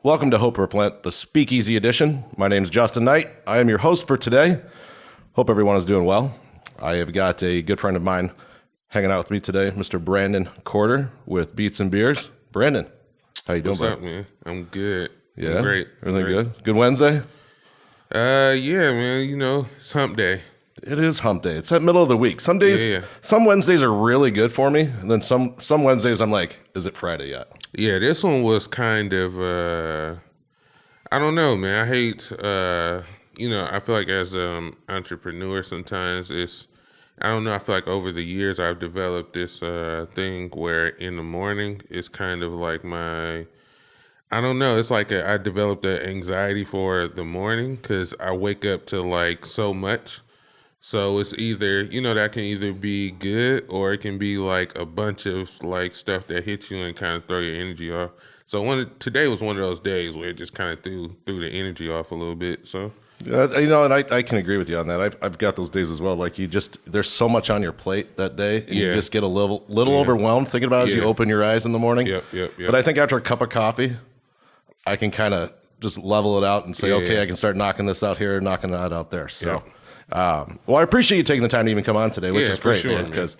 Welcome to HFF Flint, the Speakeasy Edition. My name is Justin Knight. I am your host for today. Hope everyone is doing well. I have got a good friend of mine hanging out with me today, Mr. Brandon Corder with Beats and Beers. Brandon, how you doing, What's up, man? I'm good. Yeah, I'm great. Everything good? Good Wednesday? Yeah, man. You know, it's hump day. It is hump day. It's that middle of the week. Some days, Some Wednesdays are really good for me, and then some Wednesdays I'm like, is it Friday yet? Yeah, this one was kind of, I don't know, man. I hate, I feel like as an entrepreneur sometimes I don't know, I feel like over the years I've developed this thing where in the morning it's kind of like I don't know, it's like I developed an anxiety for the morning because I wake up to like so much. So it's either, that can either be good or it can be like a bunch of like stuff that hits you and kind of throw your energy off. So today was one of those days where it just kind of threw the energy off a little bit. So yeah, and I can agree with you on that. I've got those days as well. Like there's so much on your plate that day, and you just get a little overwhelmed thinking about it as you open your eyes in the morning. Yep. But I think after a cup of coffee, I can kind of just level it out and say, I can start knocking this out here, knocking that out there. So. Well, I appreciate you taking the time to even come on today, which is great, man, because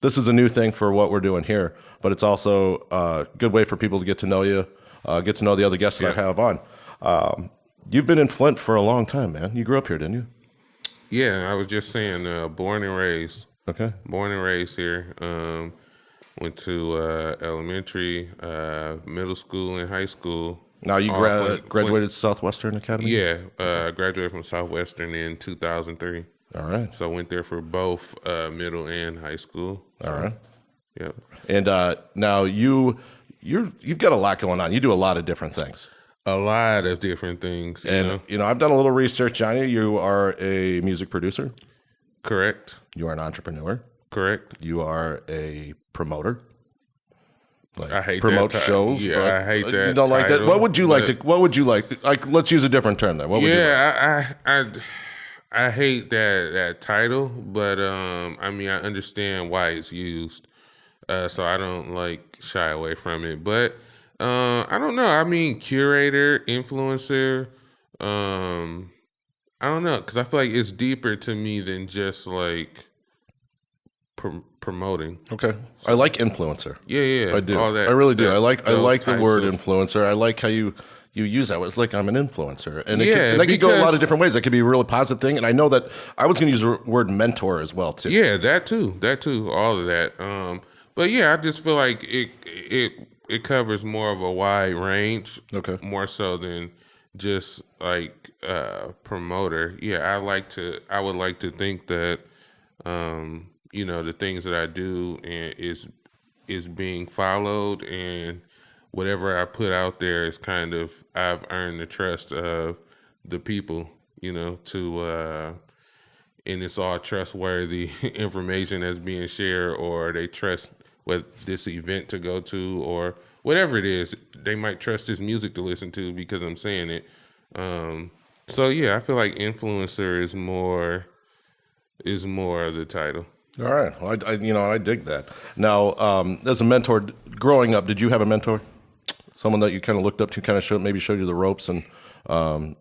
this is a new thing for what we're doing here, but it's also a good way for people to get to know you, get to know the other guests that I have on. You've been in Flint for a long time, man. You grew up here, didn't you? Yeah, I was just saying, born and raised. Okay. Born and raised here. Went to elementary, middle school, and high school. Now you graduated Southwestern Academy? Yeah, I graduated from Southwestern in 2003. All right. So I went there for both middle and high school. All right. Yep. And now you've got a lot going on. You do a lot of different things. A lot of different things. And I've done a little research on you. You are a music producer. Correct. You are an entrepreneur. Correct. You are a promoter. Like I hate promote that shows. Yeah, I hate that. You don't like that. What would you like to? What would you like? Like, let's use a different term then. What would you like? I hate that title, but I understand why it's used, so I don't like shy away from it. But I don't know. I mean, curator, influencer. I don't know, because I feel like it's deeper to me than just like promoting. Okay. I like influencer. Yeah. I do. All that, I really do. I like the word of influencer. I like how you use that. It's like I'm an influencer. And that could go a lot of different ways. It could be a really positive thing. And I know that I was going to use the word mentor as well too. Yeah, that too. All of that. But yeah, I just feel like it covers more of a wide range. Okay. More so than just like promoter. Yeah, I would like to think that the things that I do and is being followed, and whatever I put out there is kind of, I've earned the trust of the people, and it's all trustworthy information that's being shared, or they trust this event to go to, or whatever it is. They might trust this music to listen to because I'm saying it. So yeah, I feel like influencer is more of the title. All right. Well, I dig that. Now, as a mentor, growing up, did you have a mentor? Someone that you kind of looked up to, kind of showed you the ropes, and kind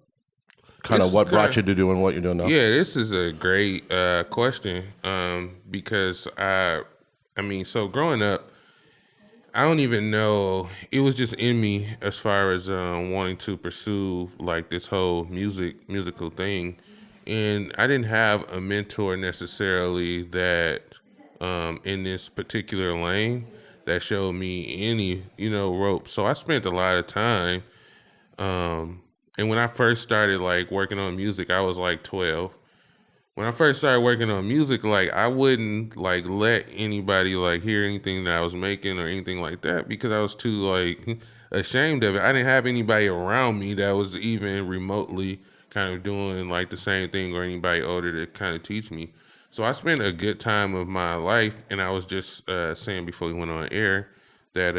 of what brought you to doing what you're doing now? Yeah, this is a great question, because so growing up, I don't even know, it was just in me as far as wanting to pursue like this whole musical thing. And I didn't have a mentor necessarily that in this particular lane that showed me any, ropes. So I spent a lot of time. And when I first started like working on music, I was like 12. When I first started working on music, like I wouldn't like let anybody like hear anything that I was making or anything like that, because I was too like ashamed of it. I didn't have anybody around me that was even remotely kind of doing like the same thing, or anybody older to kind of teach me. So I spent a good time of my life, and I was just saying before we went on air that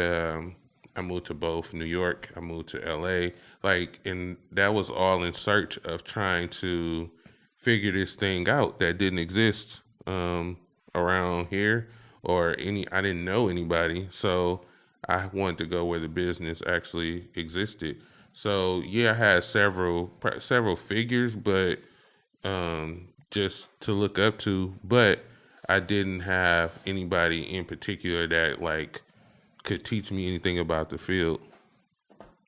I moved to both New York, I moved to LA, and that was all in search of trying to figure this thing out that didn't exist around here, or I didn't know anybody. So I wanted to go where the business actually existed. So yeah, I had several figures, but just to look up to, but I didn't have anybody in particular that like could teach me anything about the field.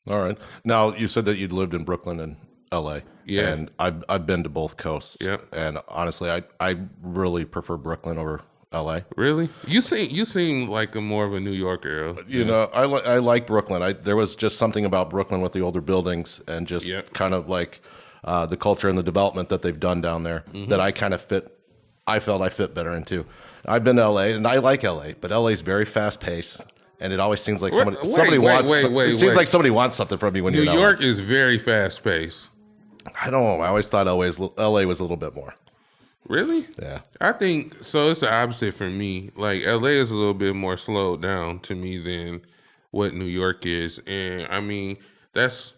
All right. Now you said that you'd lived in Brooklyn and L.A. Yeah. And I've been to both coasts. Yep. And honestly, I really prefer Brooklyn over L.A. Really? You seem like a more of a New Yorker. You know, I like Brooklyn. There was just something about Brooklyn with the older buildings and just kind of like the culture and the development that they've done down there that I kind of fit. I felt I fit better into. I've been to L.A. and I like L.A., but L.A. is very fast paced. And it always seems like somebody wants somebody wants something from you when you're in New York is very fast paced. I don't know. I always thought LA was a little bit more. Really? Yeah. I think so. It's the opposite for me. Like LA is a little bit more slowed down to me than what New York is, and I mean that's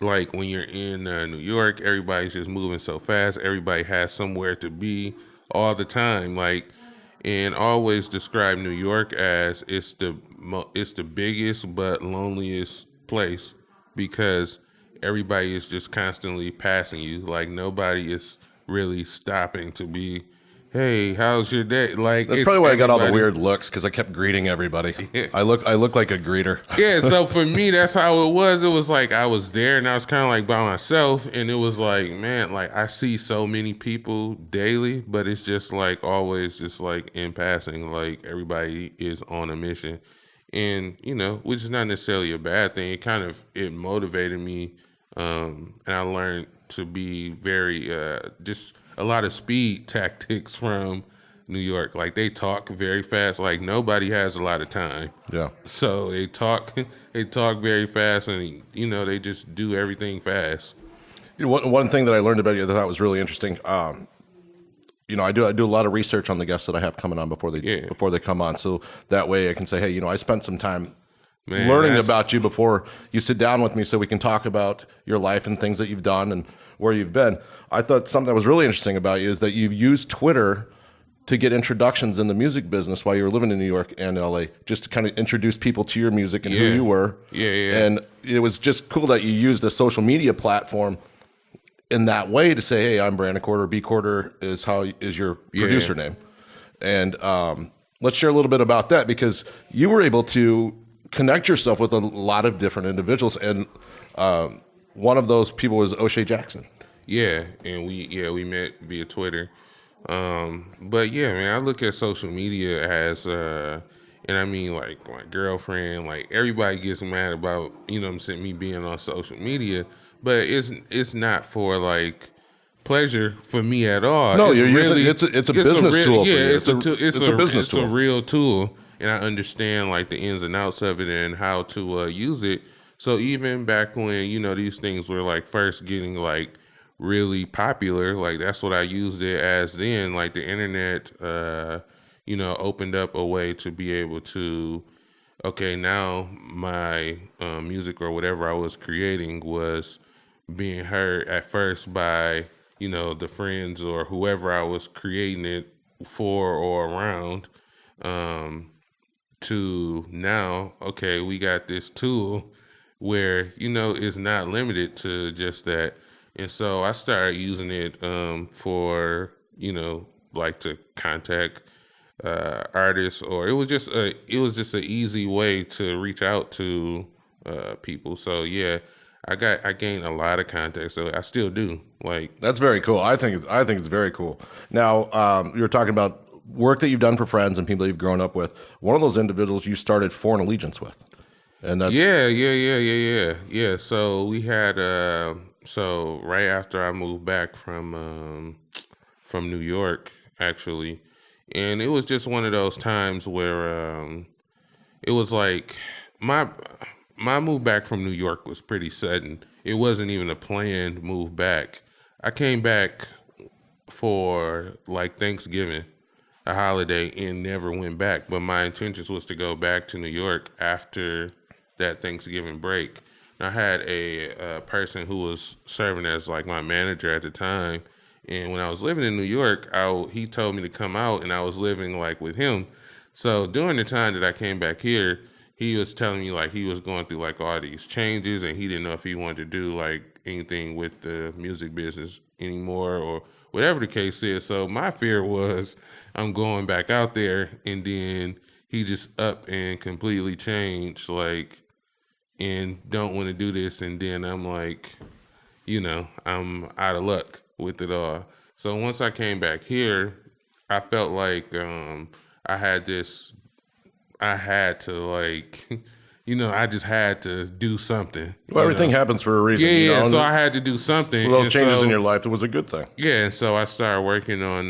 like when you're in New York, everybody's just moving so fast. Everybody has somewhere to be all the time. Like. And always describe New York as it's the biggest but loneliest place because everybody is just constantly passing you. Like nobody is really stopping to be, hey, how's your day? Like that's probably why I got all the weird looks because I kept greeting everybody. Yeah. I look like a greeter. Yeah, so for me, that's how it was. It was like I was there and I was kind of like by myself, and it was like, man, like I see so many people daily, but it's just like always just like in passing, like everybody is on a mission, and you know, which is not necessarily a bad thing. It motivated me, and I learned to be very just a lot of speed tactics from New York. Like they talk very fast. Like nobody has a lot of time. Yeah. So they talk very fast, and you know they just do everything fast. You know, one thing that I learned about you that I thought was really interesting. You know, I do a lot of research on the guests that I have coming on before they come on, so that way I can say, hey, you know, I spent some time learning about you before you sit down with me, so we can talk about your life and things that you've done and where you've been. I thought something that was really interesting about you is that you've used Twitter to get introductions in the music business while you were living in New York and LA, just to kind of introduce people to your music and who you were. Yeah. And it was just cool that you used a social media platform in that way to say, hey, I'm Brandon Corder. B Corder is your producer name. And let's share a little bit about that because you were able to connect yourself with a lot of different individuals. And one of those people was O'Shea Jackson. Yeah, and we met via Twitter. But yeah, man, I look at social media as and I mean like my girlfriend, like everybody gets mad about, you know what I'm saying, me being on social media, but it's not for like pleasure for me at all. No, you're really it's a business tool. Yeah, it's a business tool. It's a real tool, and I understand like the ins and outs of it and how to use it. So even back when, you know, these things were like first getting like really popular, like that's what I used it as then. Like the internet, you know, opened up a way to be able to, okay, now my music or whatever I was creating was being heard at first by, you know, the friends or whoever I was creating it for or around, to now, okay, we got this tool where, you know, it's not limited to just that. And so I started using it for, you know, like to contact artists, or it was just an easy way to reach out to people. So yeah, I gained a lot of contacts. So I still do. Like that's very cool. I think it's very cool. Now you were talking about work that you've done for friends and people you've grown up with. One of those individuals you started Foreign Allegiance with. And that's yeah. So we had so right after I moved back from New York, actually, and it was just one of those times where it was like my move back from New York was pretty sudden. It wasn't even a planned move back. I came back for like Thanksgiving, a holiday, and never went back. But my intentions was to go back to New York after that Thanksgiving break. I had a person who was serving as like my manager at the time, and when I was living in New York, he told me to come out, and I was living like with him. So during the time that I came back here, he was telling me like he was going through like all these changes and he didn't know if he wanted to do like anything with the music business anymore or whatever the case is. So my fear was I'm going back out there and then he just up and completely changed, like, and don't want to do this. And then I'm like, I'm out of luck with it all. So once I came back here, I felt like I had to like, I just had to do something. Well, everything happens for a reason. Yeah. So I had to do something. For those changes in your life, it was a good thing. Yeah, and so I started working on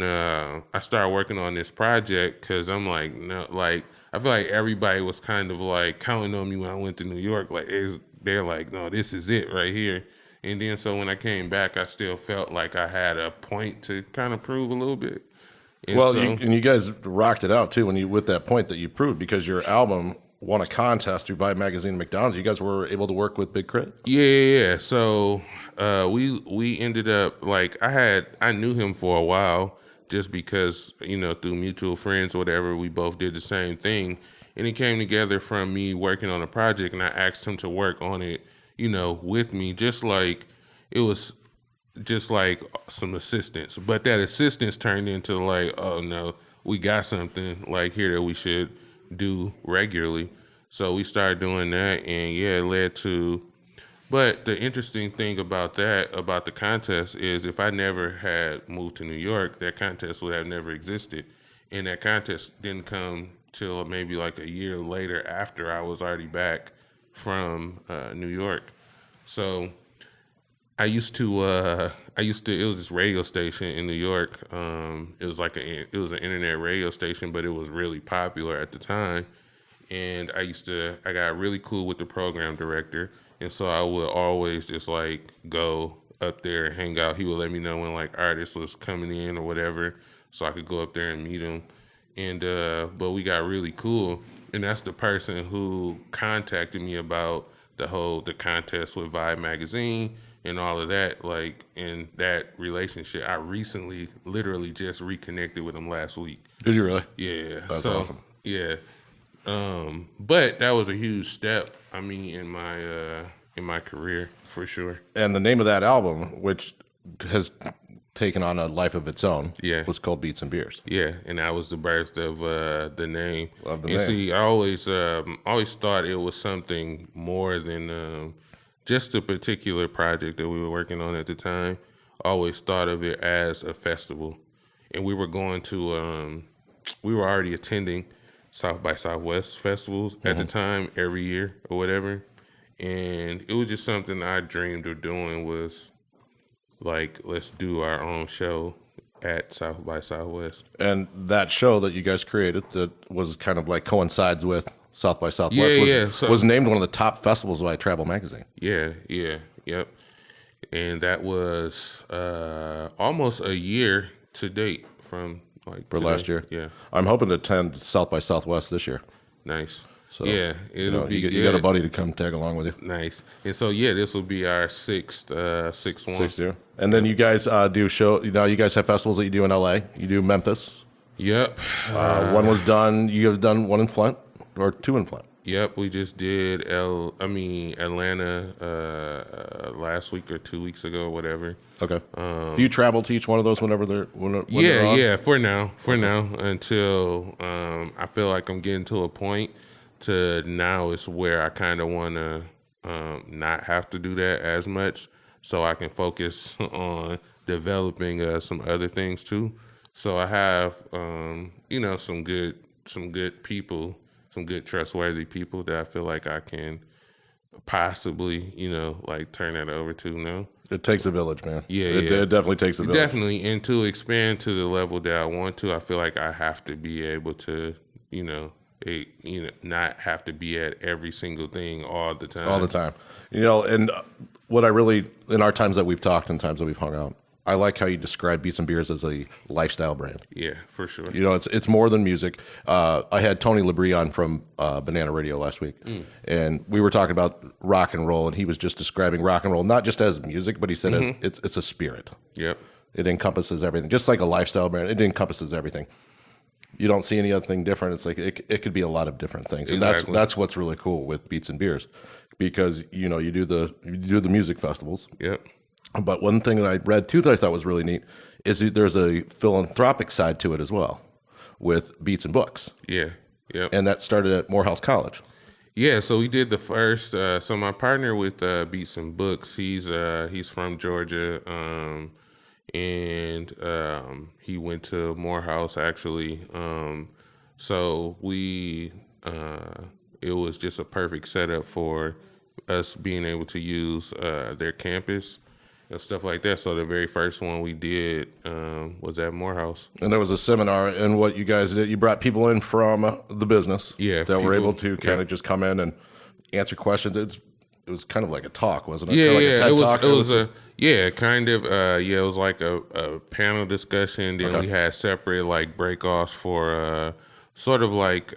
this project because I'm like, no, like I feel like everybody was kind of like counting on me when I went to New York. Like they're like, no, this is it right here. And then so when I came back, I still felt like I had a point to kind of prove a little bit. And you guys rocked it out too with that point that you proved, because your album won a contest through Vibe Magazine and McDonald's. You guys were able to work with Big Crit. Yeah. So we ended up like I knew him for a while just because through mutual friends or whatever, we both did the same thing, and it came together from me working on a project, and I asked him to work on it, with me, just like it was. Just like some assistance, but that assistance turned into like, oh no, we got something like here that we should do regularly. So we started doing that, and yeah, it led to. But the interesting thing about the contest is, if I never had moved to New York, that contest would have never existed, and that contest didn't come till maybe like a year later after I was already back from New York. So. It was this radio station in New York. It was an internet radio station, but it was really popular at the time. And I got really cool with the program director. And so I would always just like go up there and hang out. He would let me know when like artists was coming in or whatever, so I could go up there and meet him. And, but we got really cool. And that's the person who contacted me about the contest with Vibe Magazine and all of that, like, in that relationship. I recently literally just reconnected with him last week. Did you really? Yeah. That's awesome. Yeah. But that was a huge step, in my career, for sure. And the name of that album, which has taken on a life of its own, was called Beats and Beers. Yeah, and that was the birth of the name. Of the name. See, I always thought it was something more than just a particular project that we were working on at the time. Always thought of it as a festival. And we were going to, we were already attending South by Southwest festivals at the time, every year or whatever. And it was just something I dreamed of doing, was like, let's do our own show at South by Southwest. And that show that you guys created that was kind of like coincides with South by Southwest was named one of the top festivals by Travel Magazine. Yep. And that was almost a year to date from like for today. Last year. Yeah. I'm hoping to attend South by Southwest this year. Nice. So yeah, it'll be you got a buddy to come tag along with you. Nice. And so this will be our sixth one. Sixth year. And then you guys do show. You guys have festivals that you do in LA. You do Memphis. Yep. One was done. You have done one in Flint, or two in Flint. Yep, we just did Atlanta last week or 2 weeks ago, or whatever. Okay. Do you travel to each one of those whenever they're on? Yeah. For now, until I feel like I'm getting to a point. To now is where I kind of want to not have to do that as much, so I can focus on developing some other things too. So I have some good people. Some good trustworthy people that I feel like I can possibly, like turn that over to now. It takes a village, man. Yeah, it definitely takes a village. Definitely, and to expand to the level that I want to, I feel like I have to be able to, not have to be at every single thing all the time. All the time. And what I really, in our times that we've talked and times that we've hung out, I like how you describe Beats and Beers as a lifestyle brand. Yeah, for sure. It's more than music. I had Tony Labrie on from Banana Radio last week, and we were talking about rock and roll, and he was just describing rock and roll, not just as music, but he said it's a spirit. Yep. It encompasses everything. Just like a lifestyle brand, it encompasses everything. you don't see any other thing different. It's like it could be a lot of different things, and that's what's really cool with Beats and Beers, because you do the music festivals. Yep. But one thing that I read too that I thought was really neat is there's a philanthropic side to it as well, with Beats and Books. Yeah. Yep. And that started at Morehouse College. Yeah, so we did the first. So my partner with Beats and Books, he's from Georgia, and he went to Morehouse actually. So we it was just a perfect setup for us being able to use their campus and stuff like that. So the very first one we did was at Morehouse. And there was a seminar, and what you guys did, you brought people in from the business that were able to kind of just come in and answer questions. It was kind of like a talk, wasn't it? Yeah, like yeah. a TED talk. It was it was like a panel discussion. Then we had separate like break-offs for sort of like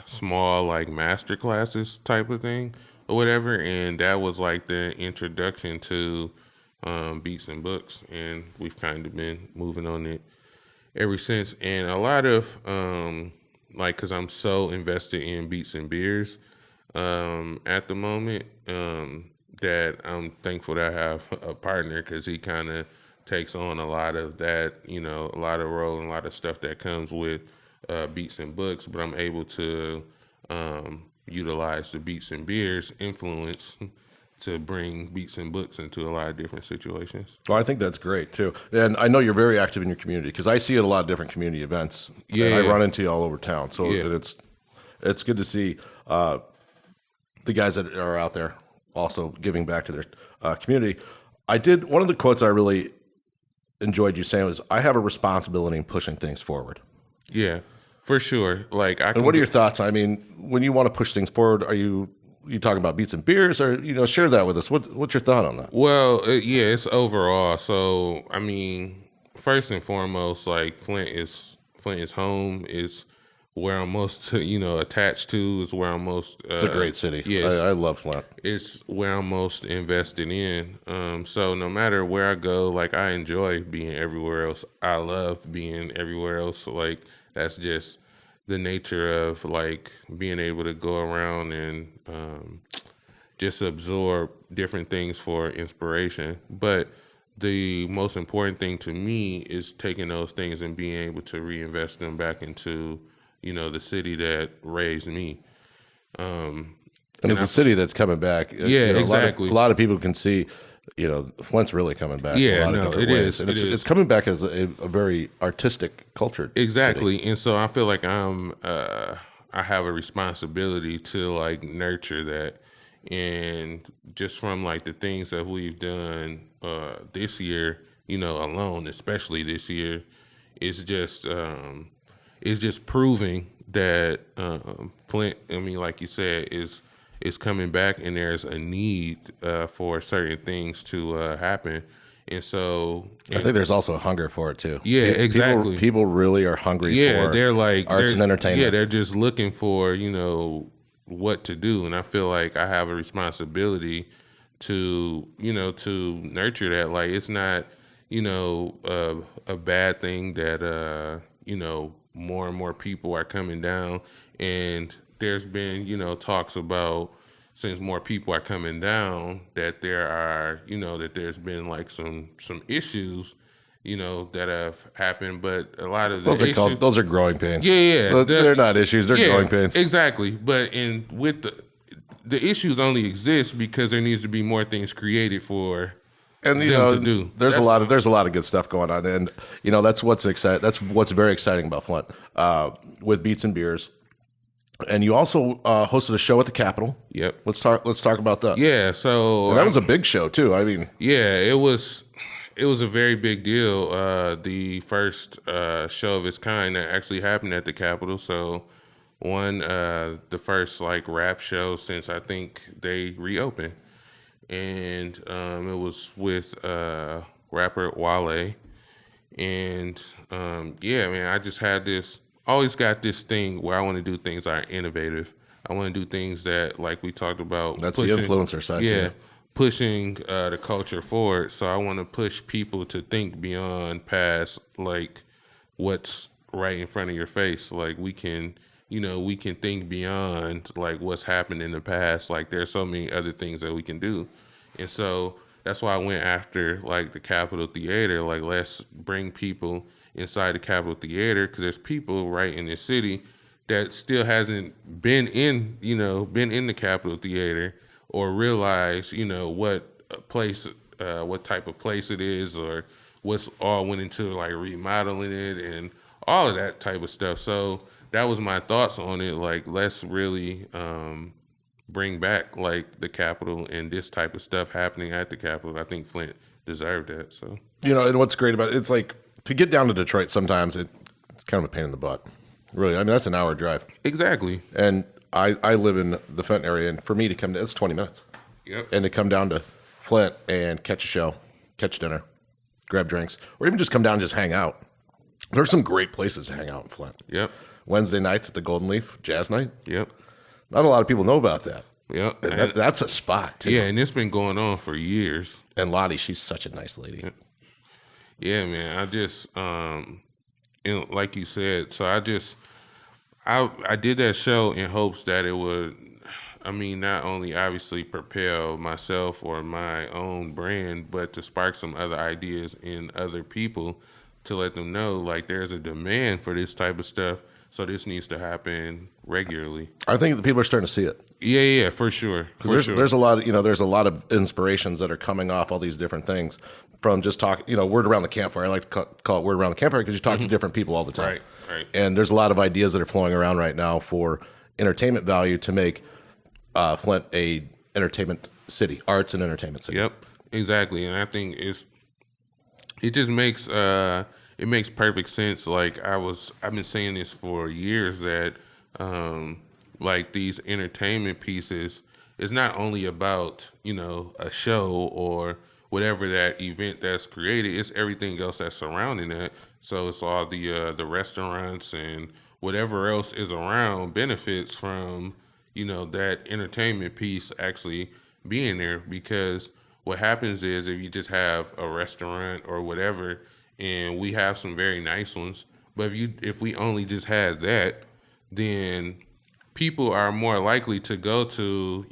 small like master classes type of thing or whatever. And that was like the introduction to Beats and Books, and we've kind of been moving on it ever since. And a lot of like, because I'm so invested in Beats and Beers at the moment, that I'm thankful that I have a partner, because he kind of takes on a lot of that, a lot of role and a lot of stuff that comes with Beats and Books, but I'm able to utilize the Beats and Beers influence to bring Beats and Books into a lot of different situations. Well, I think that's great too. And I know you're very active in your community, because I see it at a lot of different community events. Yeah, and I run into you all over town. So it's good to see the guys that are out there also giving back to their community. One of the quotes I really enjoyed you saying was, "I have a responsibility in pushing things forward." Yeah, for sure. Like, and what are your thoughts? I mean, when you want to push things forward, are you talking about Beats and Beers, or share that with us? What's your thought on that? Well, it's overall. So I mean, first and foremost, like Flint is home. Is where I'm most attached to. Is where I'm most. It's a great city. Yes, I love Flint. It's where I'm most invested in. So no matter where I go, like, I enjoy being everywhere else. I love being everywhere else. Like, that's just the nature of like being able to go around and just absorb different things for inspiration. But the most important thing to me is taking those things and being able to reinvest them back into, the city that raised me. And it's a city that's coming back. Yeah, exactly. A lot of people can see, Flint's really coming back. Yeah, in a lot of different ways. And it's coming back as a very artistic culture. Exactly. City. And so I feel like I have a responsibility to like nurture that. And just from like the things that we've done this year, alone, especially this year, it's just proving that Flint, I mean, like you said, is coming back, and there's a need for certain things to happen. And so I think there's also a hunger for it too. Yeah, exactly. People really are hungry for they're like arts and entertainment. Yeah, they're just looking for, what to do. And I feel like I have a responsibility to, to nurture that. Like, it's not, a bad thing that, more and more people are coming down. And there's been, talks about, since more people are coming down, that there are, that there's been like some issues, that have happened. But a lot of those are growing pains. Yeah. They're not issues. They're growing pains. Exactly. But with the issues only exist because there needs to be more things created for them to do. There's a lot of good stuff going on, and that's what's exciting. That's what's very exciting about Flint with Beats and Beers. And you also hosted a show at the Capitol. Yep. Let's talk about that. Yeah. So and that was a big show too. I mean, yeah, it was a very big deal. The first show of its kind that actually happened at the Capitol. So the first like rap show since I think they reopened, and it was with rapper Wale. And I just had always got this thing where I want to do things that are innovative. I want to do things that, like we talked about, that's the influencer side too. Pushing the culture forward. So I want to push people to think beyond past like what's right in front of your face. Like we can think beyond like what's happened in the past. Like there's so many other things that we can do. And so that's why I went after like the Capitol Theater. Like let's bring people inside the Capitol Theater, because there's people right in this city that still hasn't been in the Capitol Theater or realized, what type of place it is, or what's all went into like remodeling it and all of that type of stuff. So that was my thoughts on it. Like, let's really bring back like the Capitol and this type of stuff happening at the Capitol. I think Flint deserved that. So, and what's great about it's like to get down to Detroit, sometimes it's kind of a pain in the butt. Really, I mean, that's an hour drive. Exactly. And I live in the Flint area, and for me to come, it's 20 minutes. Yep. And to come down to Flint and catch a show, catch dinner, grab drinks, or even just come down and just hang out. There's some great places to hang out in Flint. Yep. Wednesday nights at the Golden Leaf Jazz Night. Yep. Not a lot of people know about that. Yep. That's a spot, too. Yeah, and it's been going on for years. And Lottie, she's such a nice lady. Yep. Yeah, man. I just, like you said, so I did that show in hopes that it would, not only obviously propel myself or my own brand, but to spark some other ideas in other people to let them know, like, there's a demand for this type of stuff, so this needs to happen regularly. I think the people are starting to see it. Yeah, for sure. There's a lot of, there's a lot of inspirations that are coming off all these different things from just talking, word around the campfire. I like to call it word around the campfire because you talk to different people all the time. Right. And there's a lot of ideas that are flowing around right now for entertainment value to make Flint a entertainment city, arts and entertainment city. Yep, exactly. And I think it just makes it makes perfect sense. Like I've been saying this for years that like these entertainment pieces is not only about a show or whatever that event that's created, it's everything else that's surrounding that. So it's all the restaurants and whatever else is around benefits from that entertainment piece actually being there. Because what happens is if you just have a restaurant or whatever, and we have some very nice ones, but if we only just had that, then people are more likely to go to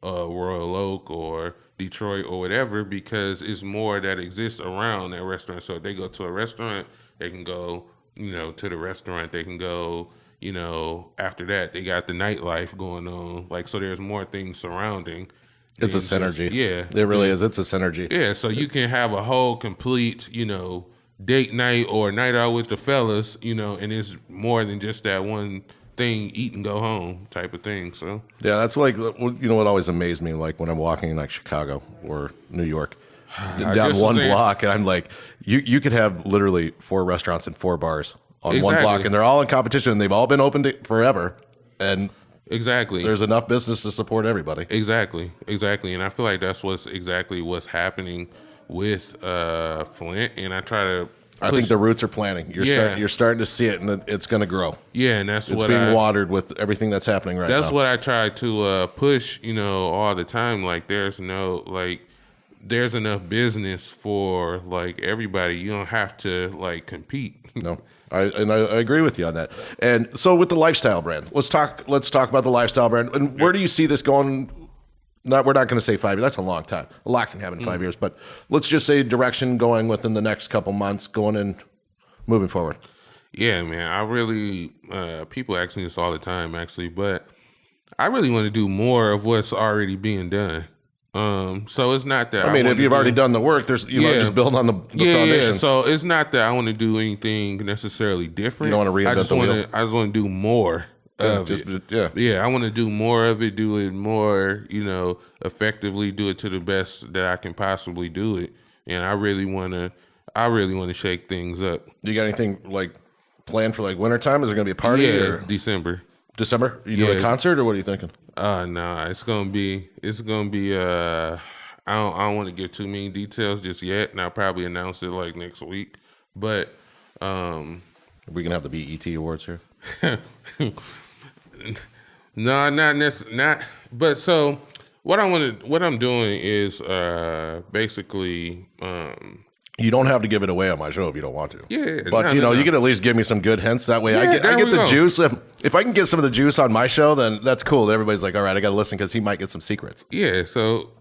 Royal Oak or Detroit or whatever, because it's more that exists around that restaurant. So if they go to a restaurant, they can go to the restaurant. They can go after that they got the nightlife going on. Like, so there's more things surrounding. It's a synergy. Yeah, it really is. It's a synergy. Yeah, so you can have a whole complete date night or night out with the fellas, and it's more than just that one thing, eat and go home type of thing. So yeah, that's like what always amazed me, like when I'm walking in like Chicago or New York down one block, and I'm like, you could have literally 4 restaurants and 4 bars on one block, and they're all in competition, and they've all been open forever, and exactly there's enough business to support everybody. Exactly, and I feel like that's what's happening with Flint, and I think the roots are planting. You're starting to see it, and it's going to grow. Yeah, and it's being watered with everything that's happening right now. That's what I try to push, all the time. Like, there's enough business for like everybody. You don't have to like compete. No, I agree with you on that. And so with the lifestyle brand, let's talk about the lifestyle brand. And where do you see this going? We're not going to say 5 years. That's a long time. A lot can happen in 5 years, but let's just say direction going within the next couple months, going in, moving forward. Yeah, man. I really, people ask me this all the time, actually, but I really want to do more of what's already being done. So it's not that if you've already done the work, just build on the foundation. Yeah. So it's not that I want to do anything necessarily different. You don't want to reinvent the wheel. I just want to do more. I want to do more of it, do it more, effectively, do it to the best that I can possibly do it. And I really want to shake things up. You got anything like planned for like wintertime? Is there going to be a party? Yeah, December. You doing a concert, or what are you thinking? No, it's gonna be. I don't want to give too many details just yet, and I'll probably announce it like next week. But we can have the BET Awards here. No, not. But so what I'm doing is basically You don't have to give it away on my show if you don't want to. Yeah, but you can at least give me some good hints. That way, I get the juice. If I can get some of the juice on my show, then that's cool. Everybody's like, all right, I got to listen because he might get some secrets. Yeah. So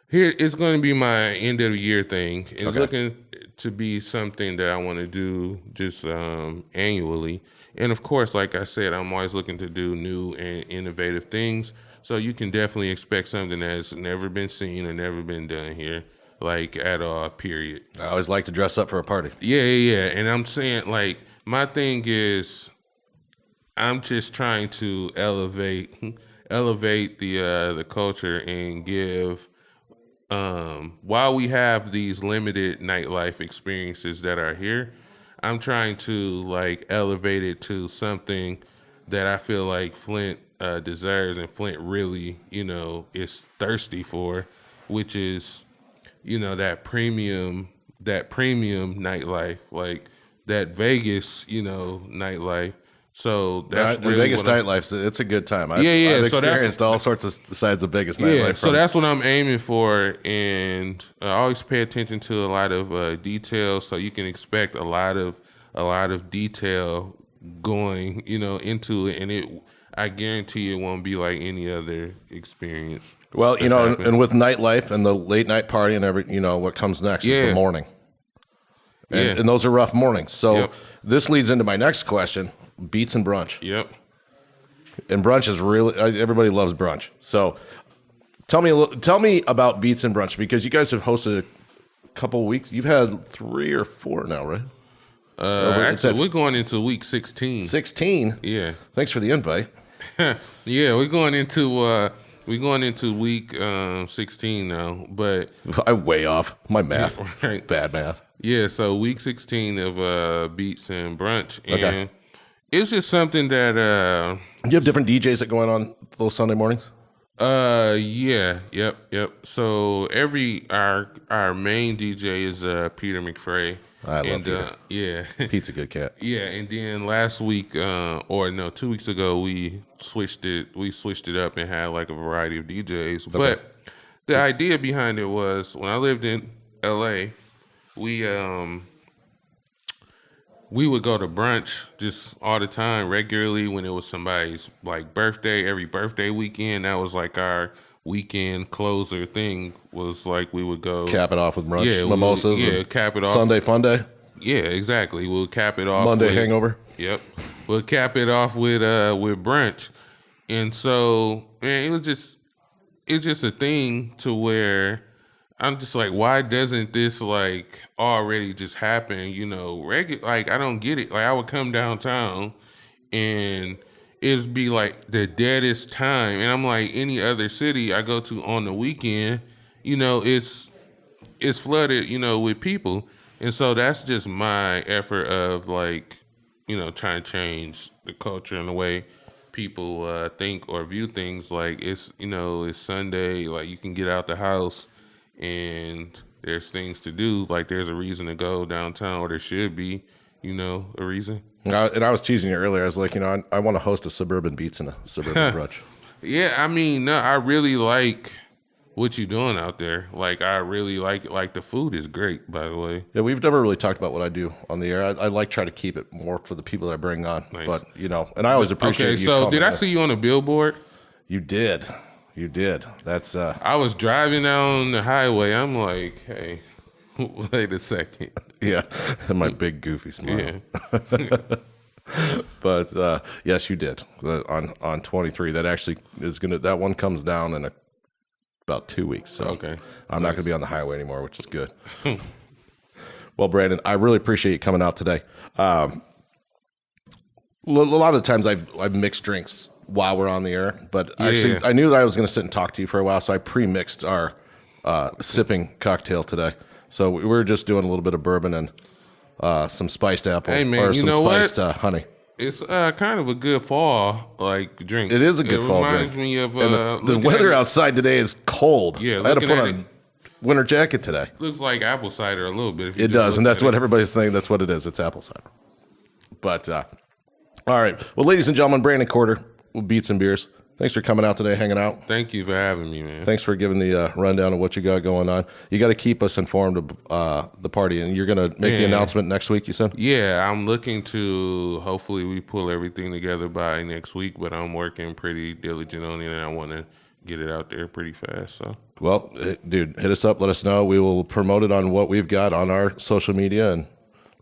here it's going to be my end of the year thing. It's looking to be something that I want to do just annually. And of course, like I said, I'm always looking to do new and innovative things. So you can definitely expect something that's never been seen or never been done here. Like at all, period. I always like to dress up for a party. Yeah. And I'm saying, like, my thing is, I'm just trying to elevate the culture and give. While we have these limited nightlife experiences that are here, I'm trying to like elevate it to something that I feel like Flint deserves and Flint really, is thirsty for, which is. That premium nightlife, like that Vegas, nightlife. So that's really Vegas nightlife. It's a good time. I've experienced all sorts of sides of Vegas nightlife. Yeah, so that's what I'm aiming for, and I always pay attention to a lot of details. So you can expect a lot of detail going, into it, and I guarantee it won't be like any other experience. Well, and with nightlife and the late night party and what comes next is the morning. And those are rough mornings. So this leads into my next question, beats and brunch. Yep. And brunch is really, everybody loves brunch. So tell me about beats and brunch, because you guys have hosted a couple of weeks. You've had 3 or 4 now, right? Actually, we're going into week 16. 16? Yeah. Thanks for the invite. Yeah, we're going into week 16 now, but I'm way off. My math, right. Bad math. Yeah, so week 16 of beats and brunch, and it's just something that you have different DJs that go on those Sunday mornings. Yep. So our main DJ is Peter McFray. I love Peter. Yeah, Pete's a good cat. Yeah, and then last week, 2 weeks ago, we switched it up and had like a variety of DJs. Okay. But the idea behind it was when I lived in LA, we would go to brunch just all the time, regularly when it was somebody's like birthday. Every birthday weekend, that was like our weekend closer thing. Was like we would go cap it off with brunch, mimosas. Cap it off. Sunday fun day. Yeah, exactly. We'll cap it off. Monday hangover. Yep. We'll cap it off with brunch, and so it's just a thing to where I'm just like, why doesn't this like already just happen? Like I don't get it. Like I would come downtown and it'd be like the deadest time, and I'm like, any other city I go to on the weekend, it's flooded, with people, and so that's just my effort of like, trying to change the culture and the way people think or view things. Like it's Sunday, like you can get out the house and there's things to do. Like there's a reason to go downtown, or there should be, a reason. And I was teasing you earlier. I was like, I want to host a suburban beats and a suburban brunch. Yeah, I mean, no, I really like what you're doing out there. Like, I really like the food is great, by the way. Yeah, we've never really talked about what I do on the air. I like try to keep it more for the people that I bring on. Nice. But, and I always appreciate you. Okay, so did I see you on a billboard? You did. That's I was driving down the highway. I'm like, hey, wait a second. Yeah, and my big goofy smile. Yeah. But yes, you did on 23. That actually is that one comes down in about 2 weeks. So okay, I'm not going to be on the highway anymore, which is good. Well, Brandon, I really appreciate you coming out today. A lot of the times I've mixed drinks while we're on the air, but actually I knew that I was going to sit and talk to you for a while, so I pre-mixed our sipping cocktail today. So we were just doing a little bit of bourbon and some spiced apple, spiced honey. It's kind of a good fall drink. It is a good fall drink. It reminds me of the weather outside today is cold. Yeah, I had to put on a winter jacket today. Looks like apple cider a little bit. It does, and that's what everybody's saying. That's what it is. It's apple cider. But all right, well, ladies and gentlemen, Brandon Corder with Beats and Beers. Thanks for coming out today, hanging out. Thank you for having me, man. Thanks for giving the rundown of what you got going on. You got to keep us informed of the party, and you're going to make the announcement next week, you said? Yeah, I'm looking to, hopefully we pull everything together by next week, but I'm working pretty diligent on it, and I want to get it out there pretty fast. So, well, dude, hit us up. Let us know. We will promote it on what we've got on our social media and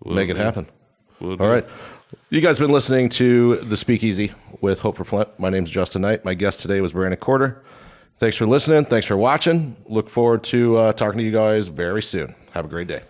make it happen. All right. You guys have been listening to The Speakeasy with Hope for Flint. My name's Justin Knight. My guest today was Brandon Corder. Thanks for listening. Thanks for watching. Look forward to talking to you guys very soon. Have a great day.